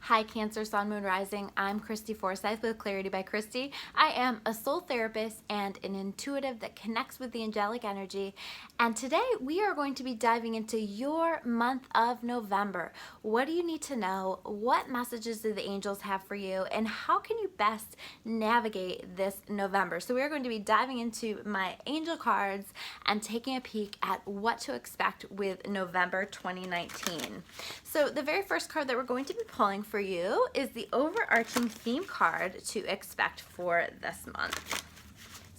Hi Cancer, Sun, Moon, Rising. I'm Christy Forsyth with Clarity by Christy. I am a soul therapist and an intuitive that connects with the angelic energy. And today we are going to be diving into your month of November. What do you need to know? What messages do the angels have for you? And how can you best navigate this November? So we are going to be diving into my angel cards and taking a peek at what to expect with November 2019. So the very first card that we're going to be pulling for you is the overarching theme card to expect for this month.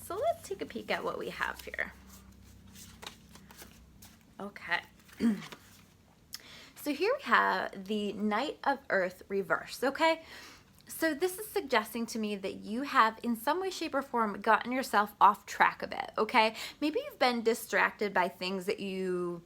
So let's take a peek at what we have here. Okay. So here we have the Knight of Earth reverse, okay? So this is suggesting to me that you have, in some way, shape, or form, gotten yourself off track a bit, okay? Maybe you've been distracted by things that you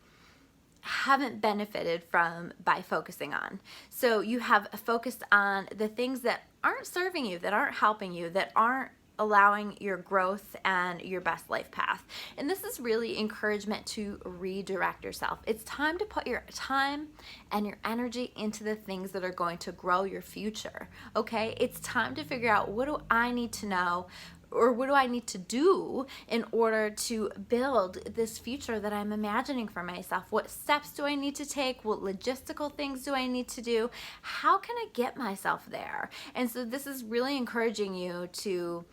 haven't benefited from by focusing on. So you have focused on the things that aren't serving you, that aren't helping you, that aren't allowing your growth and your best life path. And this is really encouragement to redirect yourself. It's time to put your time and your energy into the things that are going to grow your future, okay? It's time to figure out, what do I need to know, or what do I need to do in order to build this future that I'm imagining for myself? What steps do I need to take? What logistical things do I need to do? How can I get myself there? And so this is really encouraging you to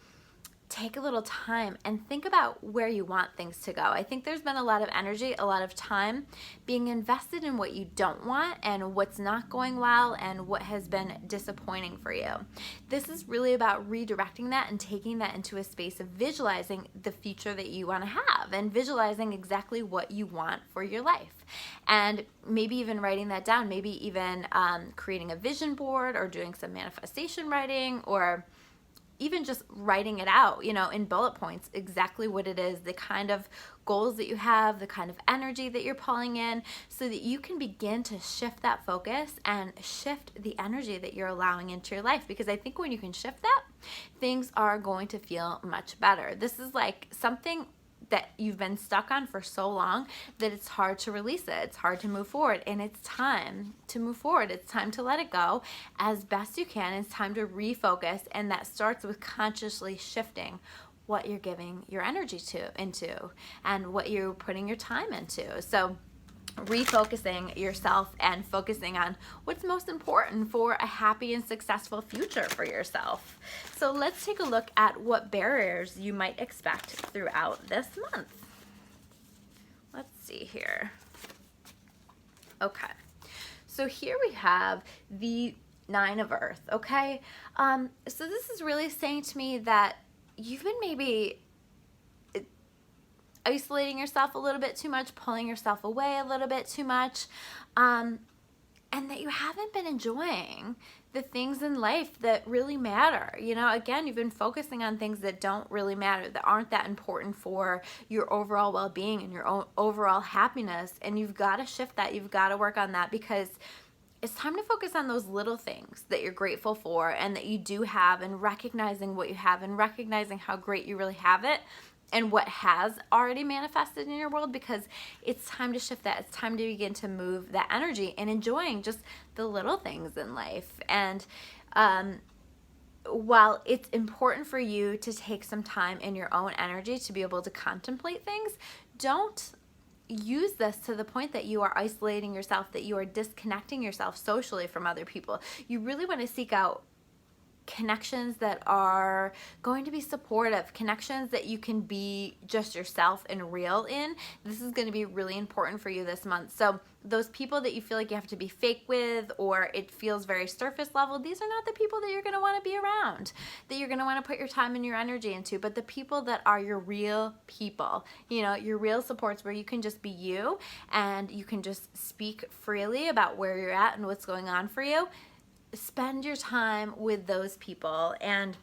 take a little time and think about where you want things to go. I think there's been a lot of energy, a lot of time being invested in what you don't want and what's not going well and what has been disappointing for you. This is really about redirecting that and taking that into a space of visualizing the future that you want to have and visualizing exactly what you want for your life. And maybe even writing that down, maybe even creating a vision board or doing some manifestation writing, or even just writing it out, you know, in bullet points, exactly what it is, the kind of goals that you have, the kind of energy that you're pulling in, so that you can begin to shift that focus and shift the energy that you're allowing into your life. Because I think when you can shift that, things are going to feel much better. This is like something that you've been stuck on for so long that it's hard to release it. It's hard to move forward, and it's time to move forward. It's time to let it go as best you can. It's time to refocus, and that starts with consciously shifting what you're giving your energy into and what you're putting your time into. So refocusing yourself and focusing on what's most important for a happy and successful future for yourself. So let's take a look at what barriers you might expect throughout this month. Let's see here. Okay, so here we have the Nine of Earth, okay? So this is really saying to me that you've been maybe isolating yourself a little bit too much, pulling yourself away a little bit too much, and that you haven't been enjoying the things in life that really matter. You know, again, you've been focusing on things that don't really matter, that aren't that important for your overall well-being and your overall happiness, and you've got to shift that. You've got to work on that, because it's time to focus on those little things that you're grateful for and that you do have, and recognizing what you have and recognizing how great you really have it and what has already manifested in your world, because it's time to shift that. It's time to begin to move that energy and enjoying just the little things in life. And while it's important for you to take some time in your own energy to be able to contemplate things, don't use this to the point that you are isolating yourself, that you are disconnecting yourself socially from other people. You really want to seek out connections that are going to be supportive, connections that you can be just yourself and real in. This is going to be really important for you this month. So those people that you feel like you have to be fake with, or it feels very surface level, these are not the people that you're going to want to be around, that you're going to want to put your time and your energy into. But the people that are your real people, you know, your real supports, where you can just be you and you can just speak freely about where you're at and what's going on for you. Spend your time with those people and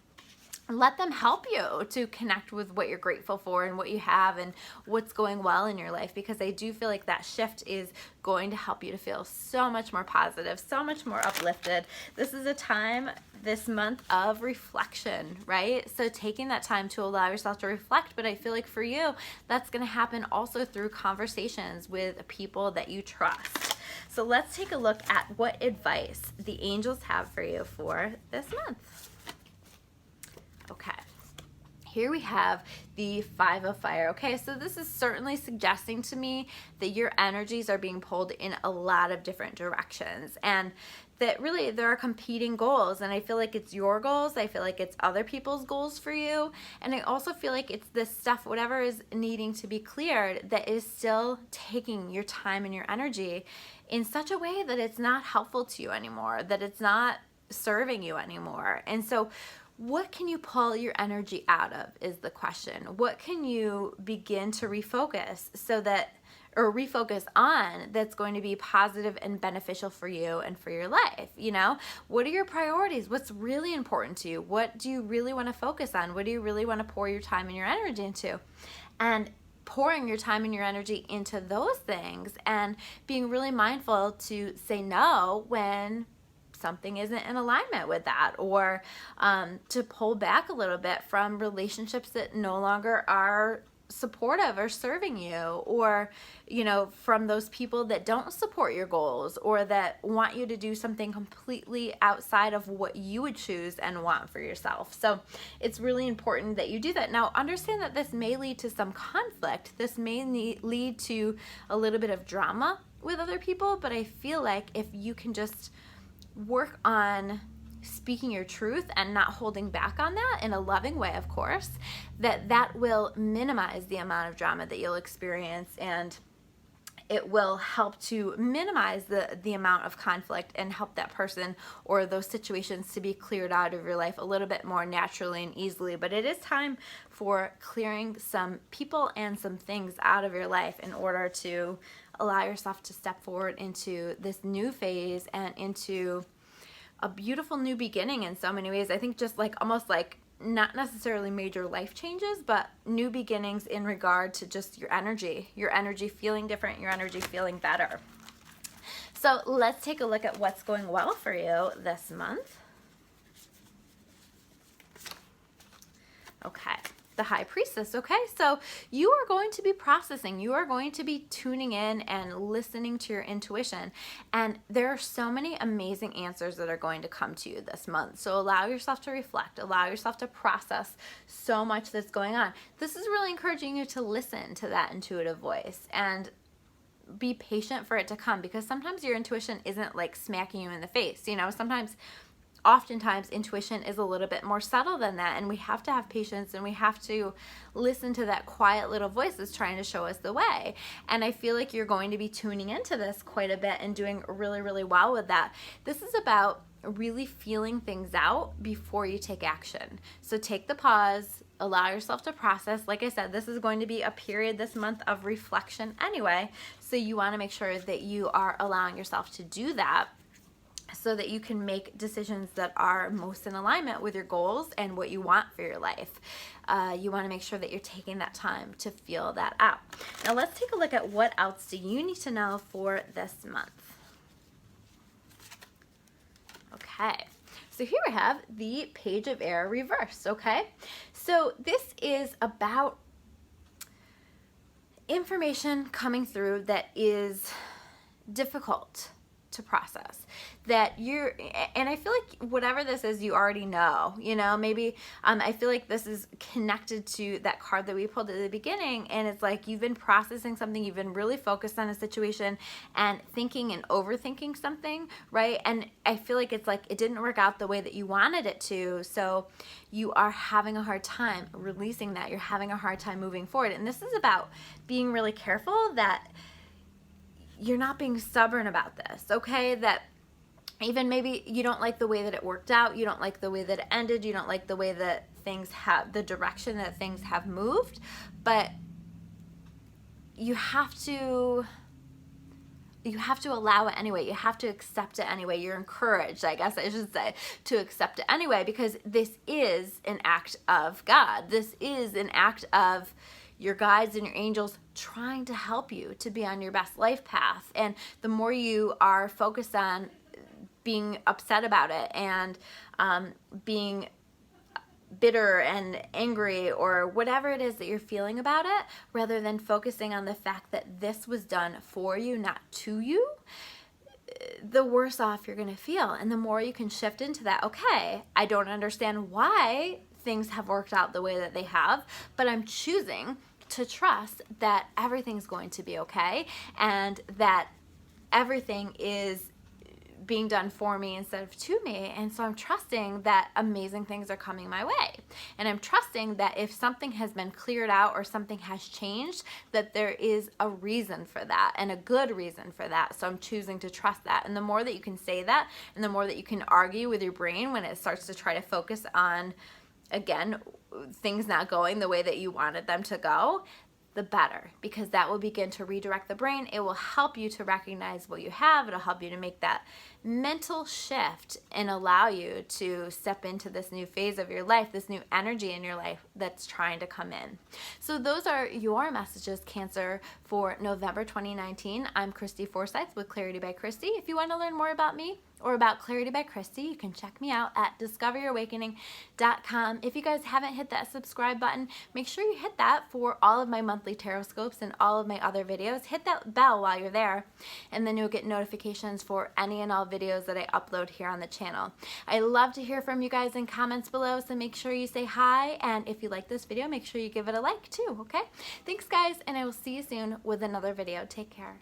let them help you to connect with what you're grateful for and what you have and what's going well in your life, because I do feel like that shift is going to help you to feel so much more positive, so much more uplifted. This is a time this month of reflection, right? So taking that time to allow yourself to reflect, but I feel like for you, that's going to happen also through conversations with people that you trust. So let's take a look at what advice the angels have for you for this month. Okay. Here we have the Five of Fire. Okay, so this is certainly suggesting to me that your energies are being pulled in a lot of different directions, and that really there are competing goals, and I feel like it's your goals, I feel like it's other people's goals for you, and I also feel like it's this stuff, whatever is needing to be cleared, that is still taking your time and your energy in such a way that it's not helpful to you anymore, that it's not serving you anymore. And so what can you pull your energy out of is the question. What can you begin to refocus so that, or refocus on, that's going to be positive and beneficial for you and for your life? You know, what are your priorities? What's really important to you? What do you really want to focus on? What do you really want to pour your time and your energy into? And pouring your time and your energy into those things, and being really mindful to say no when something isn't in alignment with that, or to pull back a little bit from relationships that no longer are supportive or serving you, or from those people that don't support your goals, or that want you to do something completely outside of what you would choose and want for yourself. So it's really important that you do that. Now understand that this may lead to some conflict, this may lead to a little bit of drama with other people, but I feel like if you can just work on speaking your truth and not holding back on that in a loving way, of course, that will minimize the amount of drama that you'll experience, and it will help to minimize the amount of conflict and help that person or those situations to be cleared out of your life a little bit more naturally and easily. But it is time for clearing some people and some things out of your life in order to allow yourself to step forward into this new phase and into a beautiful new beginning in so many ways. I think just like almost like not necessarily major life changes, but new beginnings in regard to just your energy feeling different, your energy feeling better. So let's take a look at what's going well for you this month. Okay. The High Priestess. Okay, so you are going to be processing, you are going to be tuning in and listening to your intuition, and there are so many amazing answers that are going to come to you this month. So allow yourself to reflect, allow yourself to process so much that's going on. This is really encouraging you to listen to that intuitive voice and be patient for it to come, because sometimes your intuition isn't like smacking you in the face. Oftentimes intuition is a little bit more subtle than that, and we have to have patience, and we have to listen to that quiet little voice that's trying to show us the way. And I feel like you're going to be tuning into this quite a bit and doing really, really well with that. This is about really feeling things out before you take action. So take the pause, allow yourself to process. Like I said, this is going to be a period this month of reflection anyway, so you want to make sure that you are allowing yourself to do that, so that you can make decisions that are most in alignment with your goals and what you want for your life. You want to make sure that you're taking that time to feel that out. Now let's take a look at what else do you need to know for this month. Okay, so here we have the Page of Air reversed. Okay, so this is about information coming through that is difficult to process, and I feel like whatever this is, you already know, maybe I feel like this is connected to that card that we pulled at the beginning, and it's like you've been processing something, you've been really focused on a situation and thinking and overthinking something, right? And I feel like it's like it didn't work out the way that you wanted it to, so you are having a hard time releasing that, you're having a hard time moving forward. And this is about being really careful that you're not being stubborn about this, okay? That even maybe you don't like the way that it worked out, you don't like the way that it ended, you don't like the way that the direction that things have moved, but you have to allow it anyway. You have to accept it anyway. You're encouraged, I guess I should say, to accept it anyway, because this is an act of God. This is an act of your guides and your angels trying to help you to be on your best life path. And the more you are focused on being upset about it and being bitter and angry or whatever it is that you're feeling about it, rather than focusing on the fact that this was done for you, not to you, the worse off you're going to feel. And the more you can shift into that, okay, I don't understand why things have worked out the way that they have, but I'm choosing to trust that everything's going to be okay and that everything is being done for me instead of to me. And so I'm trusting that amazing things are coming my way. And I'm trusting that if something has been cleared out or something has changed, that there is a reason for that and a good reason for that. So I'm choosing to trust that. And the more that you can say that, and the more that you can argue with your brain when it starts to try to focus on, again, things not going the way that you wanted them to go, the better, because that will begin to redirect the brain. It will help you to recognize what you have. It'll help you to make that mental shift and allow you to step into this new phase of your life, this new energy in your life that's trying to come in. So those are your messages, Cancer, for November 2019. I'm Christy Forsyth with Clarity by Christy. If you want to learn more about me or about Clarity by Christy, you can check me out at discoveryyourawakening.com. If you guys haven't hit that subscribe button, make sure you hit that for all of my monthly Tarotscopes and all of my other videos. Hit that bell while you're there, and then you'll get notifications for any and all videos that I upload here on the channel. I love to hear from you guys in comments below, so make sure you say hi, and if you like this video, make sure you give it a like too, okay? Thanks guys, and I will see you soon with another video. Take care.